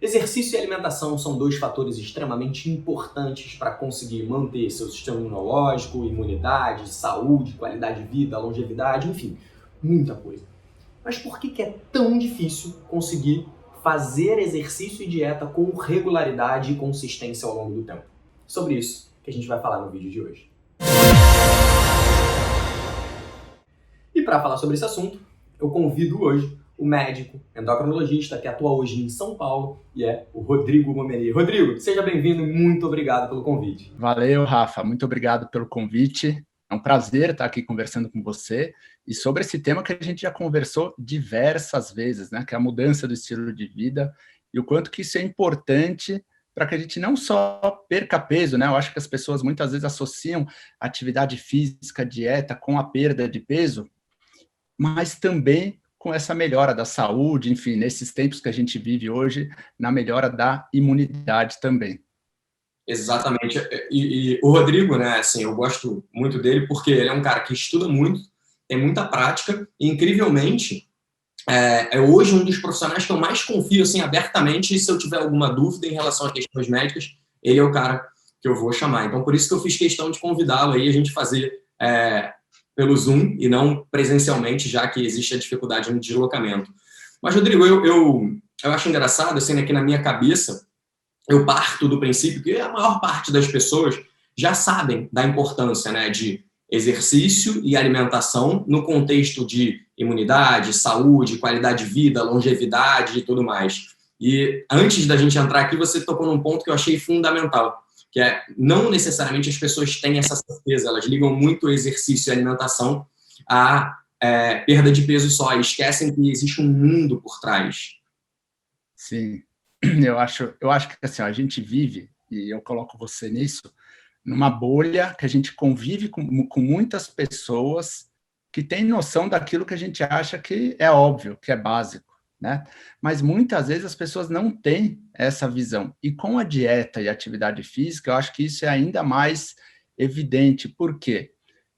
Exercício e alimentação são dois fatores extremamente importantes para conseguir manter seu sistema imunológico, imunidade, saúde, qualidade de vida, longevidade, enfim, muita coisa. Mas por que é tão difícil conseguir fazer exercício e dieta com regularidade e consistência ao longo do tempo? Sobre isso que a gente vai falar no vídeo de hoje. E para falar sobre esse assunto, eu convido hoje o médico endocrinologista que atua hoje em São Paulo e é o Rodrigo Momeni. Rodrigo, seja bem-vindo e muito obrigado pelo convite. Valeu, Rafa. Muito obrigado pelo convite. É um prazer estar aqui conversando com você e sobre esse tema que a gente já conversou diversas vezes, né? Que é a mudança do estilo de vida e o quanto que isso é importante para que a gente não só perca peso, né? Eu acho que as pessoas muitas vezes associam atividade física, dieta com a perda de peso, mas também com essa melhora da saúde, enfim, nesses tempos que a gente vive hoje, na melhora da imunidade também. Exatamente. E o Rodrigo, né, assim, eu gosto muito dele porque ele é um cara que estuda muito, tem muita prática e, incrivelmente, é hoje um dos profissionais que eu mais confio, assim, abertamente, e se eu tiver alguma dúvida em relação a questões médicas, ele é o cara que eu vou chamar. Então, por isso que eu fiz questão de convidá-lo aí, a gente fazer pelo Zoom e não presencialmente, já que existe a dificuldade no deslocamento. Mas, Rodrigo, eu acho engraçado, assim, né, que na minha cabeça, eu parto do princípio que a maior parte das pessoas já sabem da importância, né, de exercício e alimentação no contexto de imunidade, saúde, qualidade de vida, longevidade e tudo mais. E antes da gente entrar aqui, você tocou num ponto que eu achei fundamental, que é não necessariamente as pessoas têm essa certeza, elas ligam muito o exercício e alimentação à perda de peso só, e esquecem que existe um mundo por trás. Sim, eu acho que assim, a gente vive, e eu coloco você nisso, numa bolha que a gente convive com muitas pessoas que têm noção daquilo que a gente acha que é óbvio, que é básico, né? Mas muitas vezes as pessoas não têm essa visão. E com a dieta e a atividade física, eu acho que isso é ainda mais evidente. Por quê?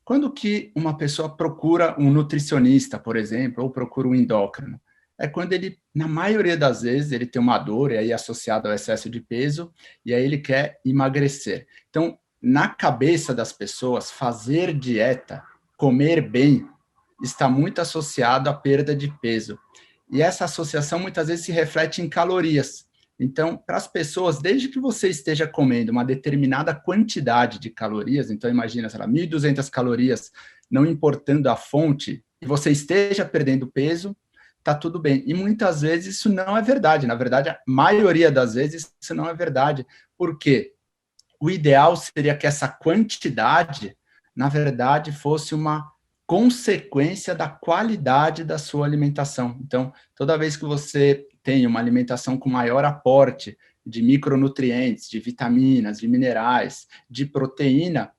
Quando que uma pessoa procura um nutricionista, por exemplo, ou procura um endócrino? É quando ele, na maioria das vezes, ele tem uma dor, e aí associado ao excesso de peso, e aí ele quer emagrecer. Então, na cabeça das pessoas, fazer dieta, comer bem, está muito associado à perda de peso. E essa associação muitas vezes se reflete em calorias. Então, para as pessoas, desde que você esteja comendo uma determinada quantidade de calorias, então imagina, sei lá, 1.200 calorias, não importando a fonte, e você esteja perdendo peso, tá tudo bem. E muitas vezes isso não é verdade. Na verdade, a maioria das vezes isso não é verdade. Por quê? O ideal seria que essa quantidade, na verdade, fosse uma consequência da qualidade da sua alimentação. Então, toda vez que você tem uma alimentação com maior aporte de micronutrientes, de vitaminas, de minerais, de proteína,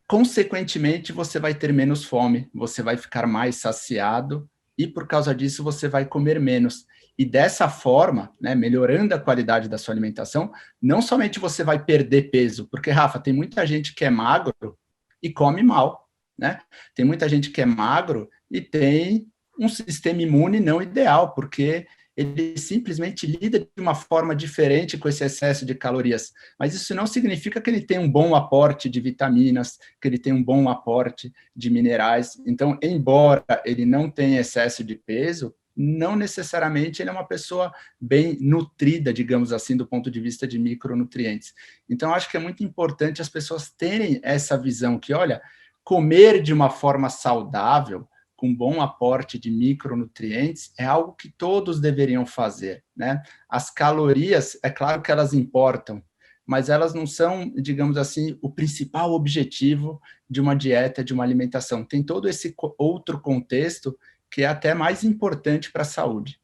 consequentemente, você vai ter menos fome, você vai ficar mais saciado e, por causa disso, você vai comer menos. E dessa forma, né, melhorando a qualidade da sua alimentação, não somente você vai perder peso, porque, Rafa, tem muita gente que é magro e come mal, né? Tem muita gente que é magro e tem um sistema imune não ideal, porque ele simplesmente lida de uma forma diferente com esse excesso de calorias. Mas isso não significa que ele tem um bom aporte de vitaminas, que ele tem um bom aporte de minerais. Então, embora ele não tenha excesso de peso, não necessariamente ele é uma pessoa bem nutrida, digamos assim, do ponto de vista de micronutrientes. Então, acho que é muito importante as pessoas terem essa visão que, olha, comer de uma forma saudável, com bom aporte de micronutrientes, é algo que todos deveriam fazer, né? As calorias, é claro que elas importam, mas elas não são, digamos assim, o principal objetivo de uma dieta, de uma alimentação. Tem todo esse outro contexto que é até mais importante para a saúde.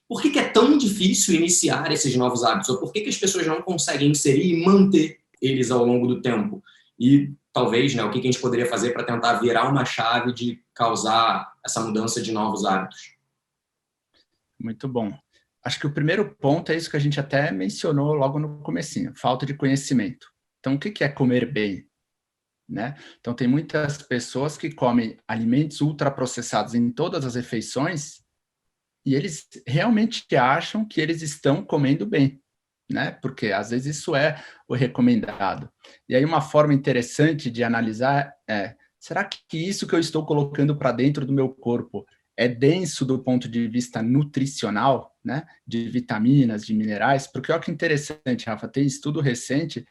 Por que é tão difícil iniciar esses novos hábitos? Ou por que as pessoas não conseguem inserir e manter eles ao longo do tempo? E talvez, né, o que a gente poderia fazer para tentar virar uma chave de causar essa mudança de novos hábitos? Muito bom. Acho que o primeiro ponto é isso que a gente até mencionou logo no comecinho, falta de conhecimento. Então, o que é comer bem? Né? Então, tem muitas pessoas que comem alimentos ultraprocessados em todas as refeições e eles realmente acham que eles estão comendo bem, né? Porque às vezes isso é o recomendado. E aí uma forma interessante de analisar é: será que isso que eu estou colocando para dentro do meu corpo é denso do ponto de vista nutricional, né? De vitaminas, de minerais? Porque olha que interessante, Rafa, tem estudo recente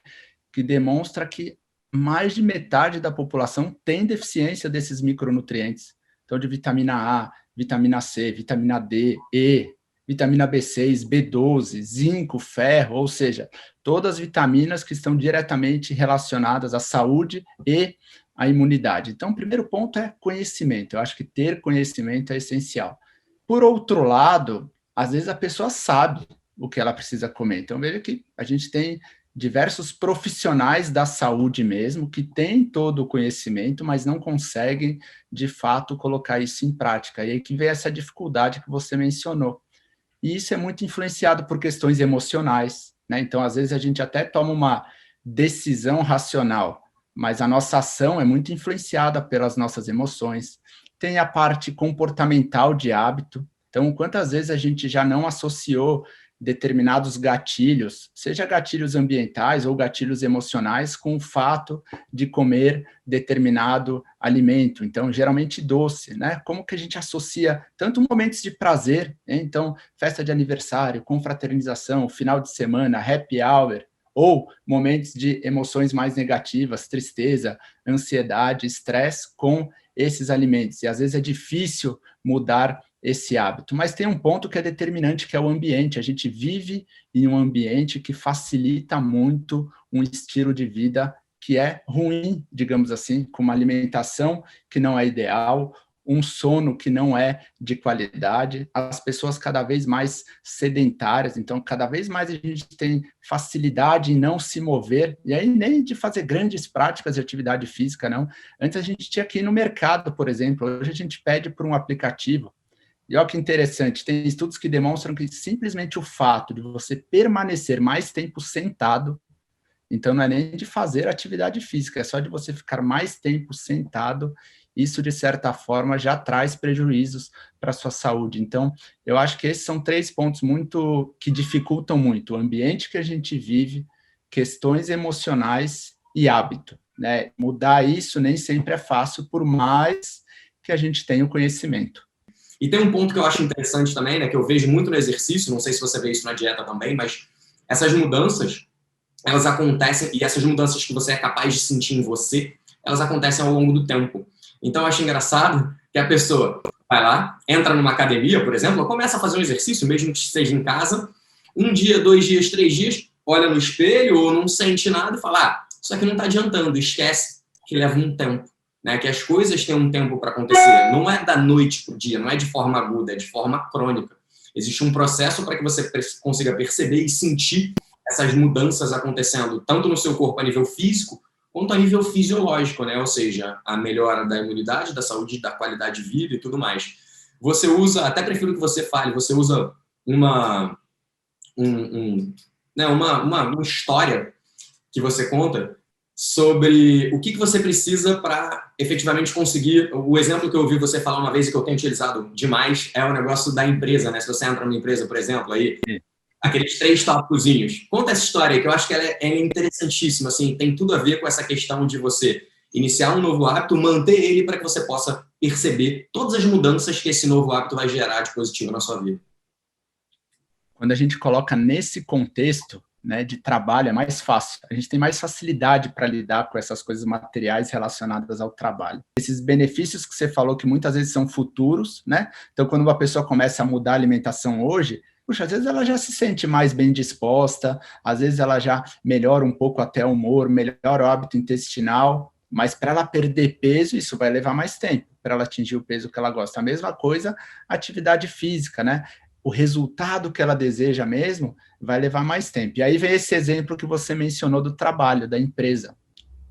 que demonstra que mais de metade da população tem deficiência desses micronutrientes. Então, de vitamina A, vitamina C, vitamina D, E, vitamina B6, B12, zinco, ferro, ou seja, todas as vitaminas que estão diretamente relacionadas à saúde e à imunidade. Então, o primeiro ponto é conhecimento. Eu acho que ter conhecimento é essencial. Por outro lado, às vezes a pessoa sabe o que ela precisa comer. Então, veja que a gente tem diversos profissionais da saúde mesmo, que têm todo o conhecimento, mas não conseguem, de fato, colocar isso em prática. E aí que vem essa dificuldade que você mencionou. E isso é muito influenciado por questões emocionais, né? Então, às vezes, a gente até toma uma decisão racional, mas a nossa ação é muito influenciada pelas nossas emoções. Tem a parte comportamental de hábito. Então, quantas vezes a gente já não associou determinados gatilhos, seja gatilhos ambientais ou gatilhos emocionais, com o fato de comer determinado alimento, então geralmente doce, né? Como que a gente associa tanto momentos de prazer, hein? Então festa de aniversário, confraternização, final de semana, happy hour, ou momentos de emoções mais negativas, tristeza, ansiedade, estresse com esses alimentos. E às vezes é difícil mudar esse hábito. Mas tem um ponto que é determinante, que é o ambiente. A gente vive em um ambiente que facilita muito um estilo de vida que é ruim, digamos assim, com uma alimentação que não é ideal, um sono que não é de qualidade, as pessoas cada vez mais sedentárias, então cada vez mais a gente tem facilidade em não se mover, e aí nem de fazer grandes práticas de atividade física, não. Antes a gente tinha que ir no mercado, por exemplo, hoje a gente pede por um aplicativo. E olha que interessante, tem estudos que demonstram que simplesmente o fato de você permanecer mais tempo sentado, então não é nem de fazer atividade física, é só de você ficar mais tempo sentado, isso de certa forma já traz prejuízos para a sua saúde. Então, eu acho que esses são 3 pontos muito que dificultam muito: o ambiente que a gente vive, questões emocionais e hábito, né? Mudar isso nem sempre é fácil, por mais que a gente tenha o conhecimento. E tem um ponto que eu acho interessante também, né, que eu vejo muito no exercício, não sei se você vê isso na dieta também, mas essas mudanças, elas acontecem, e essas mudanças que você é capaz de sentir em você, elas acontecem ao longo do tempo. Então, eu acho engraçado que a pessoa vai lá, entra numa academia, por exemplo, começa a fazer um exercício, mesmo que seja em casa, 1 dia, 2 dias, 3 dias, olha no espelho ou não sente nada e fala: isso aqui não está adiantando, esquece que leva um tempo. Né, que as coisas têm um tempo para acontecer. Não é da noite para o dia, não é de forma aguda, é de forma crônica. Existe um processo para que você consiga perceber e sentir essas mudanças acontecendo, tanto no seu corpo a nível físico, quanto a nível fisiológico, né? Ou seja, a melhora da imunidade, da saúde, da qualidade de vida e tudo mais. Você usa, até prefiro que você fale, você usa uma história que você conta sobre o que você precisa para efetivamente conseguir. O exemplo que eu ouvi você falar uma vez e que eu tenho utilizado demais é o negócio da empresa, né? Se você entra numa empresa, por exemplo, aí, aqueles 3 tópicozinhos. Conta essa história aí, que eu acho que ela é interessantíssima, assim, tem tudo a ver com essa questão de você iniciar um novo hábito, manter ele para que você possa perceber todas as mudanças que esse novo hábito vai gerar de positivo na sua vida. Quando a gente coloca nesse contexto, né, de trabalho, é mais fácil. A gente tem mais facilidade para lidar com essas coisas materiais relacionadas ao trabalho. Esses benefícios que você falou, que muitas vezes são futuros, né? Então, quando uma pessoa começa a mudar a alimentação hoje, puxa, às vezes ela já se sente mais bem disposta, às vezes ela já melhora um pouco até o humor, melhora o hábito intestinal, mas para ela perder peso, isso vai levar mais tempo, para ela atingir o peso que ela gosta. A mesma coisa, atividade física, né? O resultado que ela deseja mesmo vai levar mais tempo. E aí vem esse exemplo que você mencionou do trabalho, da empresa.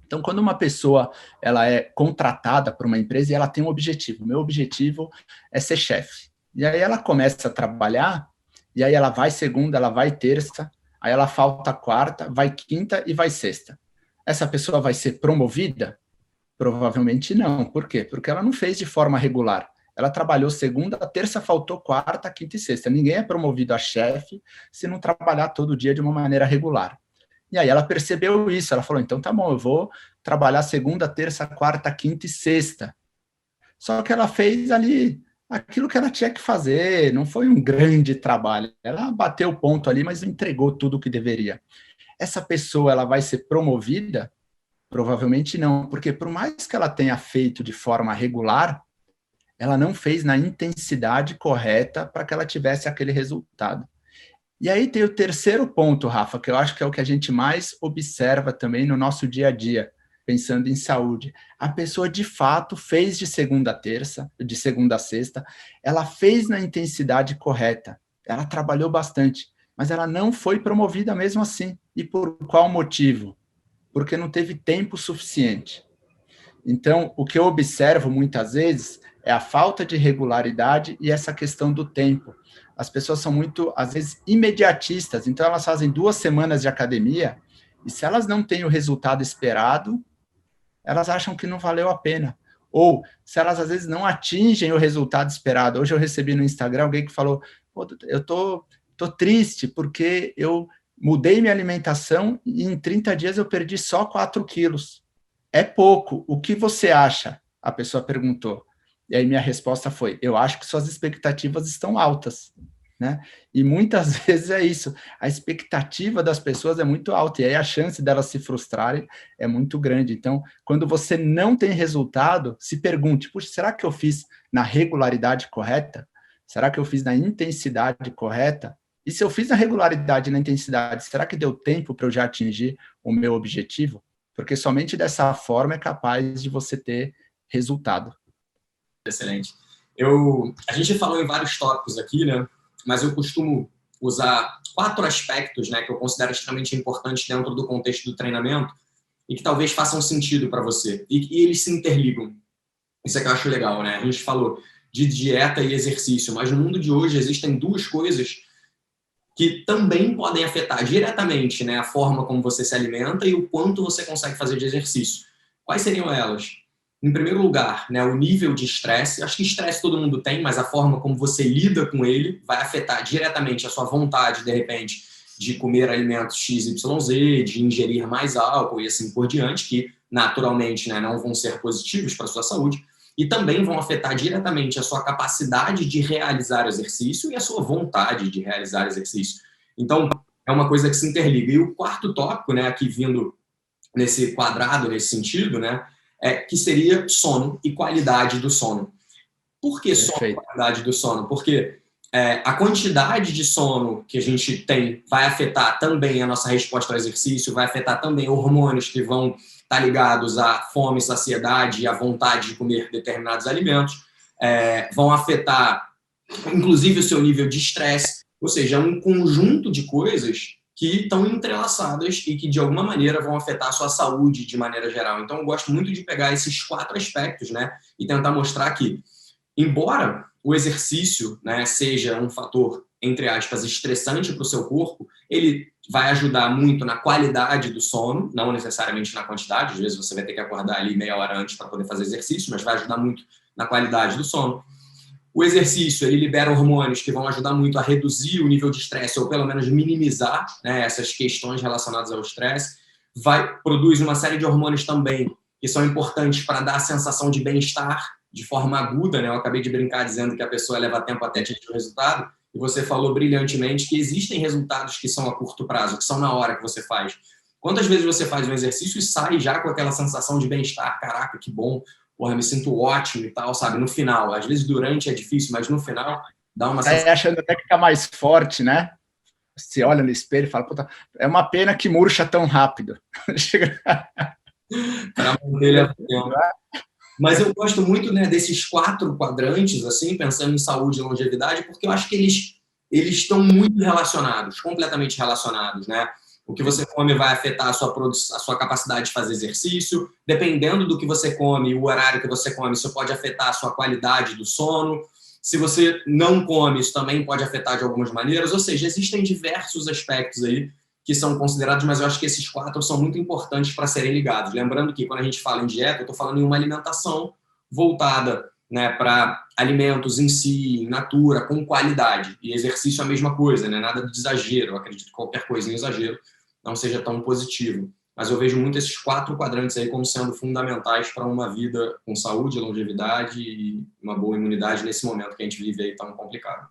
Então, quando uma pessoa ela é contratada por uma empresa e ela tem um objetivo, meu objetivo é ser chefe. E aí ela começa a trabalhar, e aí ela vai segunda, ela vai terça, aí ela falta quarta, vai quinta e vai sexta. Essa pessoa vai ser promovida? Provavelmente não. Por quê? Porque ela não fez de forma regular. Ela trabalhou segunda, terça, faltou quarta, quinta e sexta. Ninguém é promovido a chefe se não trabalhar todo dia de uma maneira regular. E aí ela percebeu isso, ela falou, então tá bom, eu vou trabalhar segunda, terça, quarta, quinta e sexta. Só que ela fez ali aquilo que ela tinha que fazer, não foi um grande trabalho. Ela bateu o ponto ali, mas entregou tudo o que deveria. Essa pessoa, ela vai ser promovida? Provavelmente não, porque por mais que ela tenha feito de forma regular, ela não fez na intensidade correta para que ela tivesse aquele resultado. E aí tem o terceiro ponto, Rafa, que eu acho que é o que a gente mais observa também no nosso dia a dia, pensando em saúde. A pessoa, de fato, fez de segunda a terça, de segunda a sexta, ela fez na intensidade correta, ela trabalhou bastante, mas ela não foi promovida mesmo assim. E por qual motivo? Porque não teve tempo suficiente. Então, o que eu observo muitas vezes é a falta de regularidade e essa questão do tempo. As pessoas são muito, às vezes, imediatistas, então elas fazem 2 semanas de academia e se elas não têm o resultado esperado, elas acham que não valeu a pena. Ou, se elas, às vezes, não atingem o resultado esperado. Hoje eu recebi no Instagram alguém que falou, eu tô triste porque eu mudei minha alimentação e em 30 dias eu perdi só 4 quilos. É pouco. O que você acha? A pessoa perguntou. E aí minha resposta foi, eu acho que suas expectativas estão altas, né? E muitas vezes é isso. A expectativa das pessoas é muito alta, e aí a chance delas se frustrarem é muito grande. Então, quando você não tem resultado, se pergunte, puxa, será que eu fiz na regularidade correta? Será que eu fiz na intensidade correta? E se eu fiz na regularidade e na intensidade, será que deu tempo para eu já atingir o meu objetivo? Porque somente dessa forma é capaz de você ter resultado. Excelente. A gente falou em vários tópicos aqui, né? Mas eu costumo usar 4 aspectos, né, que eu considero extremamente importantes dentro do contexto do treinamento e que talvez façam sentido para você. E eles se interligam. Isso é que eu acho legal, né? A gente falou de dieta e exercício, mas no mundo de hoje existem 2 coisas que também podem afetar diretamente, né, a forma como você se alimenta e o quanto você consegue fazer de exercício. Quais seriam elas? Em primeiro lugar, né, o nível de estresse. Acho que estresse todo mundo tem, mas a forma como você lida com ele vai afetar diretamente a sua vontade, de repente, de comer alimentos XYZ, de ingerir mais álcool e assim por diante, que naturalmente, né, não vão ser positivos para a sua saúde. E também vão afetar diretamente a sua capacidade de realizar exercício e a sua vontade de realizar exercício. Então, é uma coisa que se interliga. E o quarto tópico, né, aqui vindo nesse quadrado, nesse sentido, né, que seria sono e qualidade do sono. Por que sono e qualidade do sono? Porque a quantidade de sono que a gente tem vai afetar também a nossa resposta ao exercício, vai afetar também hormônios que vão estar ligados à fome, saciedade e à vontade de comer determinados alimentos, vão afetar, inclusive, o seu nível de estresse, ou seja, é um conjunto de coisas que estão entrelaçadas e que, de alguma maneira, vão afetar a sua saúde de maneira geral. Então, eu gosto muito de pegar esses 4 aspectos, né, e tentar mostrar que, embora o exercício, né, seja um fator, entre aspas, estressante para o seu corpo, ele vai ajudar muito na qualidade do sono, não necessariamente na quantidade. Às vezes você vai ter que acordar ali meia hora antes para poder fazer exercício, mas vai ajudar muito na qualidade do sono. O exercício, ele libera hormônios que vão ajudar muito a reduzir o nível de estresse, ou pelo menos minimizar, né, essas questões relacionadas ao estresse. Produz uma série de hormônios também que são importantes para dar a sensação de bem-estar de forma aguda, né? Eu acabei de brincar dizendo que a pessoa leva tempo até atingir o resultado, e você falou brilhantemente que existem resultados que são a curto prazo, que são na hora que você faz. Quantas vezes você faz um exercício e sai já com aquela sensação de bem-estar? Caraca, que bom, porra, me sinto ótimo e tal, sabe? No final, às vezes durante é difícil, mas no final dá uma sensação... achando até que tá mais forte, né? Você olha no espelho e fala, puta, é uma pena que murcha tão rápido. Para manter a tempo. Mas eu gosto muito, né, desses 4 quadrantes, assim, pensando em saúde e longevidade, porque eu acho que eles estão muito relacionados, completamente relacionados, né? O que você come vai afetar a sua capacidade de fazer exercício. Dependendo do que você come, o horário que você come, isso pode afetar a sua qualidade do sono. Se você não come, isso também pode afetar de algumas maneiras. Ou seja, existem diversos aspectos aí que são considerados, mas eu acho que esses 4 são muito importantes para serem ligados. Lembrando que quando a gente fala em dieta, eu estou falando em uma alimentação voltada né, para alimentos em si, in natura, com qualidade. E exercício é a mesma coisa, né? Nada de exagero. Eu acredito que qualquer coisa em exagero não seja tão positivo. Mas eu vejo muito esses 4 quadrantes aí como sendo fundamentais para uma vida com saúde, longevidade e uma boa imunidade nesse momento que a gente vive aí tão complicado.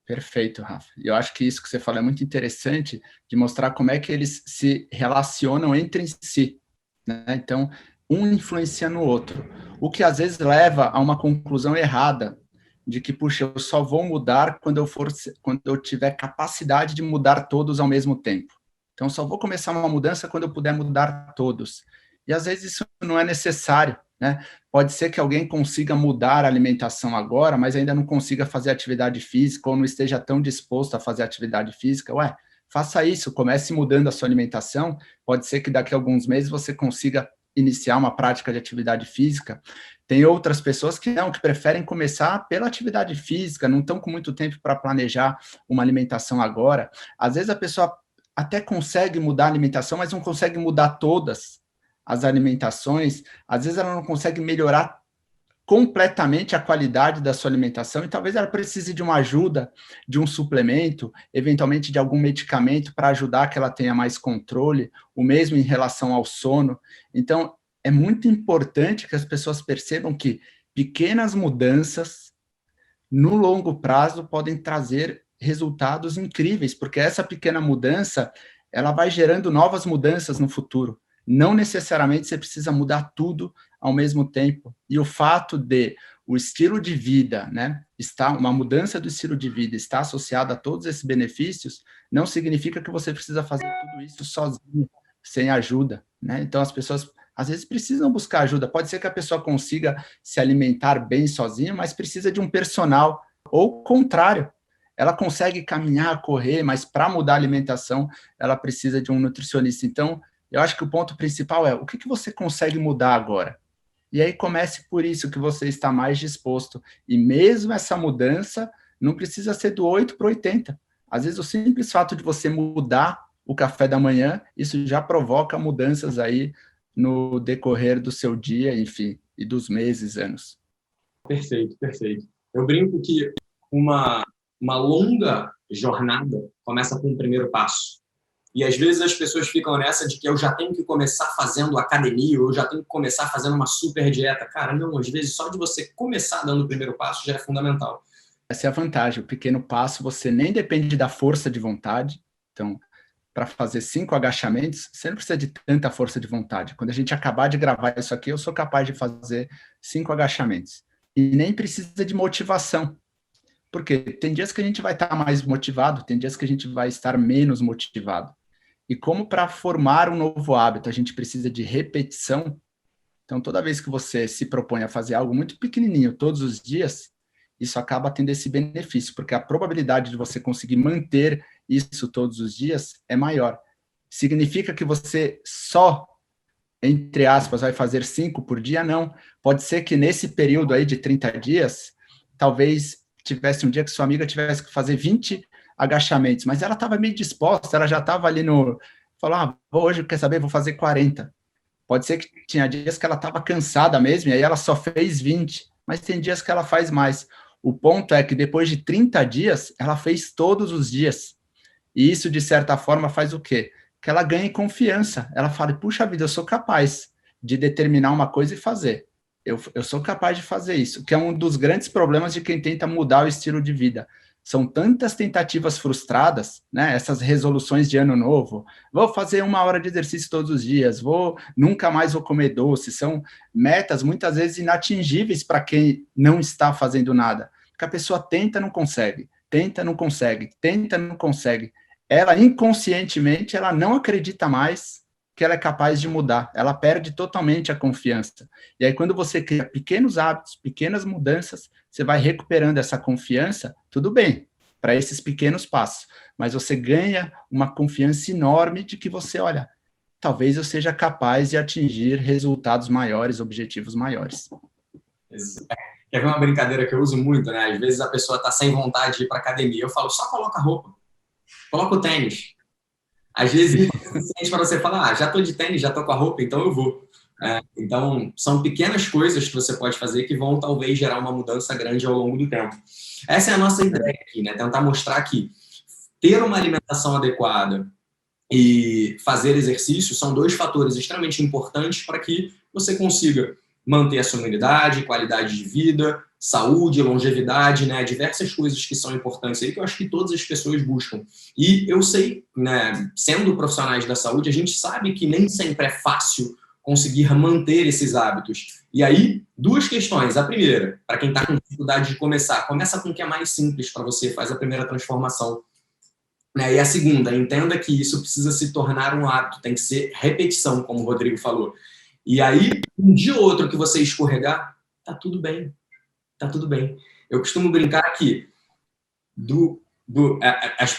Perfeito, Rafa. E eu acho que isso que você fala é muito interessante, de mostrar como é que eles se relacionam entre si, né? Então, um influencia no outro, o que às vezes leva a uma conclusão errada, de que, puxa, eu só vou mudar quando eu tiver capacidade de mudar todos ao mesmo tempo. Então, só vou começar uma mudança quando eu puder mudar todos. E às vezes isso não é necessário, né? Pode ser que alguém consiga mudar a alimentação agora, mas ainda não consiga fazer atividade física ou não esteja tão disposto a fazer atividade física. Ué, faça isso, comece mudando a sua alimentação. Pode ser que daqui a alguns meses você consiga iniciar uma prática de atividade física. Tem outras pessoas que não, que preferem começar pela atividade física, não estão com muito tempo para planejar uma alimentação agora. Às vezes a pessoa até consegue mudar a alimentação, mas não consegue mudar todas as alimentações. Às vezes ela não consegue melhorar completamente a qualidade da sua alimentação e talvez ela precise de uma ajuda, de um suplemento, eventualmente de algum medicamento para ajudar que ela tenha mais controle, o mesmo em relação ao sono. Então, é muito importante que as pessoas percebam que pequenas mudanças no longo prazo podem trazer resultados incríveis, porque essa pequena mudança, ela vai gerando novas mudanças no futuro. Não necessariamente você precisa mudar tudo ao mesmo tempo. E o fato de o estilo de vida, né, uma mudança do estilo de vida está associada a todos esses benefícios, não significa que você precisa fazer tudo isso sozinho, sem ajuda, né? Então as pessoas às vezes precisam buscar ajuda. Pode ser que a pessoa consiga se alimentar bem sozinha, mas precisa de um personal, ou o contrário. Ela consegue caminhar, correr, mas para mudar a alimentação, ela precisa de um nutricionista. Então, eu acho que o ponto principal é o que você consegue mudar agora? E aí comece por isso que você está mais disposto. E mesmo essa mudança não precisa ser do 8 para o 80. Às vezes o simples fato de você mudar o café da manhã, isso já provoca mudanças aí no decorrer do seu dia, enfim, e dos meses, anos. Perfeito, perfeito. Eu brinco que uma longa jornada começa com o primeiro passo. E às vezes as pessoas ficam nessa de que eu já tenho que começar fazendo academia, ou eu já tenho que começar fazendo uma super dieta. Cara, não, às vezes só de você começar dando o primeiro passo já é fundamental. Essa é a vantagem, o pequeno passo, você nem depende da força de vontade. Então, para fazer 5 agachamentos, você não precisa de tanta força de vontade. Quando a gente acabar de gravar isso aqui, eu sou capaz de fazer 5 agachamentos. E nem precisa de motivação. Porque tem dias que a gente vai estar mais motivado, tem dias que a gente vai estar menos motivado. E como para formar um novo hábito a gente precisa de repetição, então toda vez que você se propõe a fazer algo muito pequenininho todos os dias, isso acaba tendo esse benefício, porque a probabilidade de você conseguir manter isso todos os dias é maior. Significa que você só, entre aspas, vai fazer 5 por dia? Não. Pode ser que nesse período aí de 30 dias, talvez tivesse um dia que sua amiga tivesse que fazer 20 agachamentos, mas ela estava meio disposta, ela já estava ali falou, hoje, quer saber, vou fazer 40. Pode ser que tinha dias que ela estava cansada mesmo, e aí ela só fez 20, mas tem dias que ela faz mais. O ponto é que depois de 30 dias, ela fez todos os dias. E isso, de certa forma, faz o quê? Que ela ganhe confiança. Ela fala, puxa vida, eu sou capaz de determinar uma coisa e fazer. Eu sou capaz de fazer isso, que é um dos grandes problemas de quem tenta mudar o estilo de vida. São tantas tentativas frustradas, né? Essas resoluções de ano novo. Vou fazer 1 hora de exercício todos os dias, nunca mais vou comer doce. São metas muitas vezes inatingíveis para quem não está fazendo nada. Porque a pessoa tenta, não consegue, tenta, não consegue, tenta, não consegue. Ela inconscientemente, ela não acredita mais que ela é capaz de mudar. Ela perde totalmente a confiança. E aí, quando você cria pequenos hábitos, pequenas mudanças, você vai recuperando essa confiança, tudo bem, para esses pequenos passos. Mas você ganha uma confiança enorme de que você, olha, talvez eu seja capaz de atingir resultados maiores, objetivos maiores. Quer ver uma brincadeira que eu uso muito, né? Às vezes a pessoa está sem vontade de ir para academia. Eu falo, só coloca a roupa. Coloca o tênis. Às vezes é suficiente para você falar, já estou de tênis, já estou com a roupa, então eu vou. Então, são pequenas coisas que você pode fazer que vão, talvez, gerar uma mudança grande ao longo do tempo. Essa é a nossa ideia aqui, né? Tentar mostrar que ter uma alimentação adequada e fazer exercício são dois fatores extremamente importantes para que você consiga manter a sua imunidade, qualidade de vida, saúde, longevidade, né? Diversas coisas que são importantes aí que eu acho que todas as pessoas buscam. E eu sei, né, sendo profissionais da saúde, a gente sabe que nem sempre é fácil conseguir manter esses hábitos. E aí, duas questões. A primeira, para quem está com dificuldade de começar, começa com o que é mais simples para você, faz a primeira transformação. E a segunda, entenda que isso precisa se tornar um hábito, tem que ser repetição, como o Rodrigo falou. E aí, um dia ou outro que você escorregar, tá tudo bem. Tá tudo bem. Eu costumo brincar que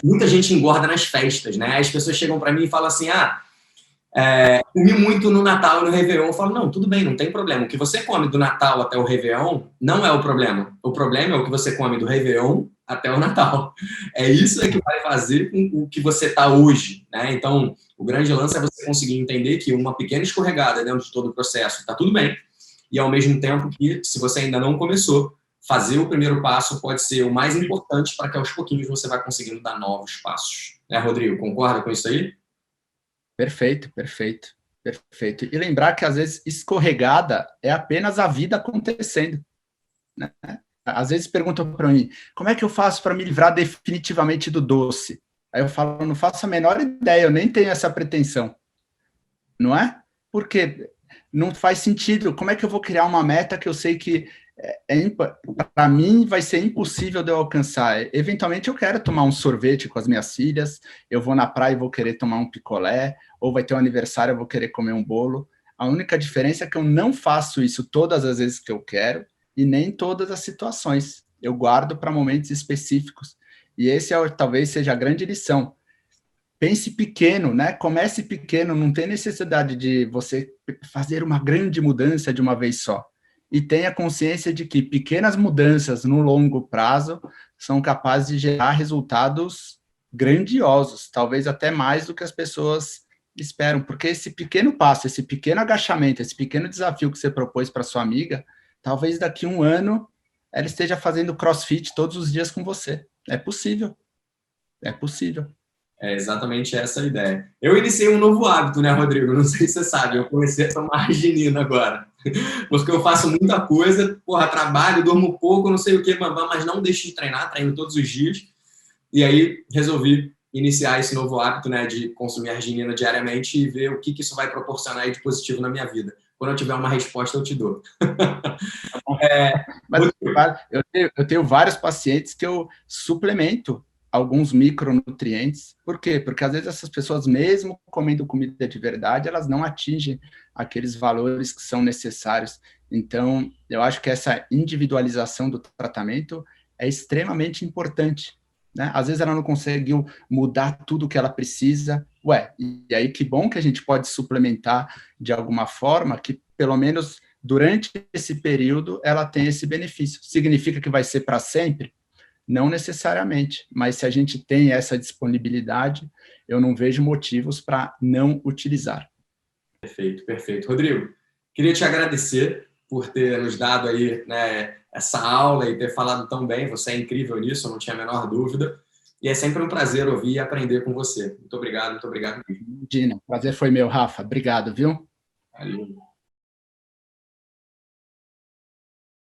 muita gente engorda nas festas, né? As pessoas chegam para mim e falam assim, comi muito no Natal e no Réveillon. Eu falo, não, tudo bem, não tem problema. O que você come do Natal até o Réveillon não é o problema. O problema é o que você come do Réveillon até o Natal. É isso que vai fazer com o que você está hoje, né? Então, o grande lance é você conseguir entender que uma pequena escorregada dentro de todo o processo está tudo bem. E, ao mesmo tempo que, se você ainda não começou, fazer o primeiro passo pode ser o mais importante para que, aos pouquinhos, você vá conseguindo dar novos passos. Né, Rodrigo? Concorda com isso aí? Perfeito, perfeito, perfeito. E lembrar que, às vezes, escorregada é apenas a vida acontecendo, né? Às vezes perguntam para mim, como é que eu faço para me livrar definitivamente do doce? Aí eu falo, não faço a menor ideia, eu nem tenho essa pretensão. Não é? Porque não faz sentido. Como é que eu vou criar uma meta que eu sei que para mim vai ser impossível de eu alcançar? Eventualmente eu quero tomar um sorvete com as minhas filhas, eu vou na praia e vou querer tomar um picolé, ou vai ter um aniversário, eu vou querer comer um bolo. A única diferença é que eu não faço isso todas as vezes que eu quero e nem em todas as situações. Eu guardo para momentos específicos. E esse talvez seja a grande lição. Pense pequeno, né? Comece pequeno, não tem necessidade de você fazer uma grande mudança de uma vez só. E tenha consciência de que pequenas mudanças no longo prazo são capazes de gerar resultados grandiosos, talvez até mais do que as pessoas esperam, porque esse pequeno passo, esse pequeno agachamento, esse pequeno desafio que você propôs para sua amiga, talvez daqui a um ano ela esteja fazendo CrossFit todos os dias com você. É possível. É possível. É exatamente essa a ideia. Eu iniciei um novo hábito, né, Rodrigo? Não sei se você sabe, eu comecei a tomar arginina agora. Porque eu faço muita coisa, trabalho, durmo pouco, não sei o que, mas não deixo de treinar, treino todos os dias. E aí resolvi iniciar esse novo hábito, né, de consumir arginina diariamente e ver o que isso vai proporcionar de positivo na minha vida. Quando eu tiver uma resposta, eu te dou. Mas eu tenho vários pacientes que eu suplemento alguns micronutrientes. Por quê? Porque às vezes essas pessoas, mesmo comendo comida de verdade, elas não atingem aqueles valores que são necessários. Então, eu acho que essa individualização do tratamento é extremamente importante, né? Às vezes ela não conseguiu mudar tudo o que ela precisa. E aí que bom que a gente pode suplementar de alguma forma que, pelo menos durante esse período, ela tem esse benefício. Significa que vai ser para sempre? Não necessariamente, mas se a gente tem essa disponibilidade, eu não vejo motivos para não utilizar. Perfeito, perfeito. Rodrigo, queria te agradecer por ter nos dado aí, né, essa aula e ter falado tão bem. Você é incrível nisso, eu não tinha a menor dúvida. E é sempre um prazer ouvir e aprender com você. Muito obrigado mesmo. Imagina, o prazer foi meu, Rafa. Obrigado, viu? Valeu.